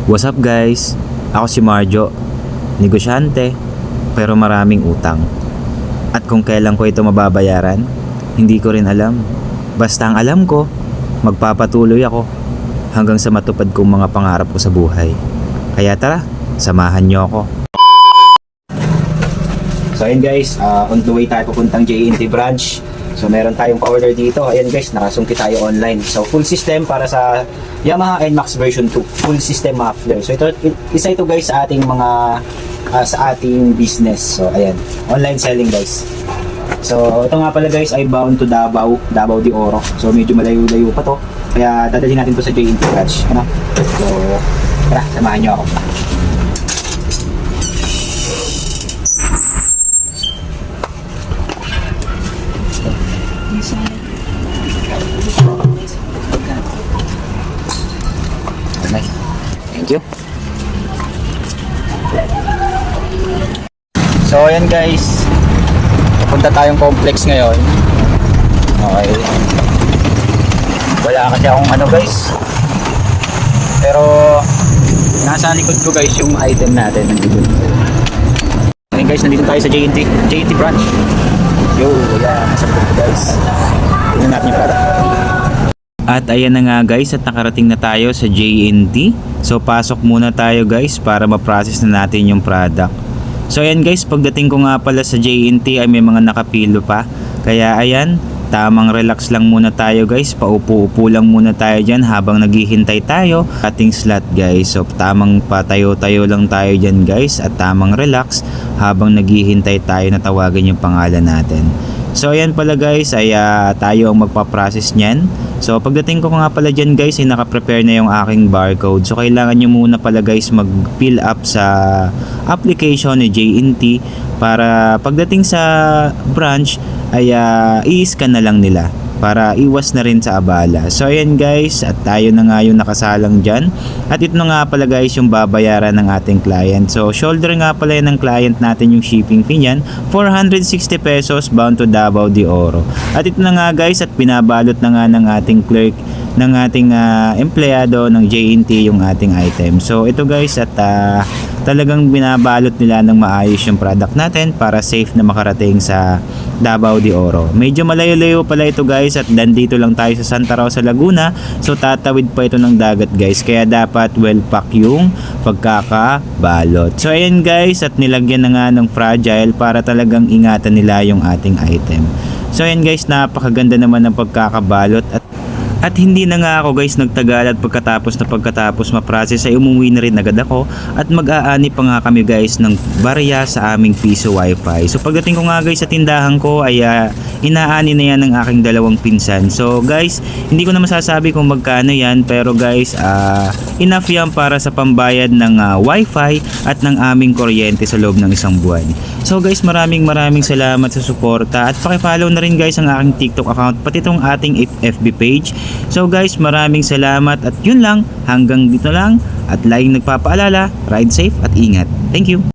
What's up guys? Ako si Marjo, negosyante, pero maraming utang. At kung kailan ko ito mababayaran, hindi ko rin alam. Basta ang alam ko, magpapatuloy ako hanggang sa matupad kong mga pangarap ko sa buhay. Kaya tara, samahan niyo ako. So ayun guys, on the way tayo papuntang JNT branch. So meron tayong pa-order dito. Ayan guys, nakasungkit tayo online. So full system para sa Yamaha NMAX version 2. Full system muffler. So isa ito guys sa ating mga sa ating business. So ayan, online selling guys. So ito nga pala guys ay bound to Davao de Oro. So medyo malayo-layo pa to. Kaya dadalhin natin to sa JNT branch. Ano? So tara, samahan niyo ako. Nice. Thank you. So ayan guys, punta tayong complex ngayon. Okay. Wala kasi akong ano guys, pero nasa likod ko guys yung item natin nandito. Ayan guys, nandito tayo sa JNT branch. Yo, wala, nasa likod ko guys. Tingnan natin yung product. At ayan na nga guys, at nakarating na tayo sa JNT. So pasok muna tayo guys para ma-process na natin yung product. So ayan guys, pagdating ko nga pala sa JNT ay may mga nakapilo pa. Kaya ayan, tamang relax lang muna tayo guys. Paupo-upo lang muna tayo dyan habang naghihintay tayo ating slot guys. So tamang patayo-tayo lang tayo dyan guys at tamang relax habang naghihintay tayo na tawagan yung pangalan natin. So ayan pala guys, ay tayo ang magpa-process nyan. So pagdating ko nga pala dyan guys, ay naka-prepare na yung aking barcode. So kailangan nyo muna pala guys mag-fill up sa application ni JNT para pagdating sa branch ay i-scan na lang nila para iwas na rin sa abala. So ayan guys, at tayo na nga yung nakasalang dyan. At ito na nga pala guys yung babayaran ng ating client. So shoulder nga pala yan ng client natin yung shipping fee niyan, 460 pesos bound to Davao de Oro. At ito na nga guys, at binabalot na nga ng ating clerk, ng ating empleyado ng JNT yung ating item. So ito guys, at talagang binabalot nila ng maayos yung product natin para safe na makarating sa Davao de Oro. Medyo malayo-layo pala ito guys, at nandito lang tayo sa Santa Rosa, Laguna. So tatawid pa ito ng dagat guys, kaya dapat well pack yung pagkakabalot. So ayan guys, at nilagyan na nga ng fragile para talagang ingatan nila yung ating item. So ayan guys, napakaganda naman ng pagkakabalot. At hindi na nga ako guys nagtagal, at pagkatapos ma-process ay umuwi na rin agad ako at mag-aani pa nga kami guys ng barya sa aming piso wifi. So pagdating ko nga guys sa tindahan ko ay inaani na yan ng aking dalawang pinsan. So guys, hindi ko na masasabi kung magkano yan, pero guys enough yan para sa pambayad ng wifi at ng aming kuryente sa loob ng isang buwan. So guys, maraming salamat sa suporta, at paki-follow na rin guys ang aking TikTok account, pati itong ating FB page. So guys, maraming salamat, at yun lang, hanggang dito lang, at laging nagpapaalala, ride safe at ingat. Thank you.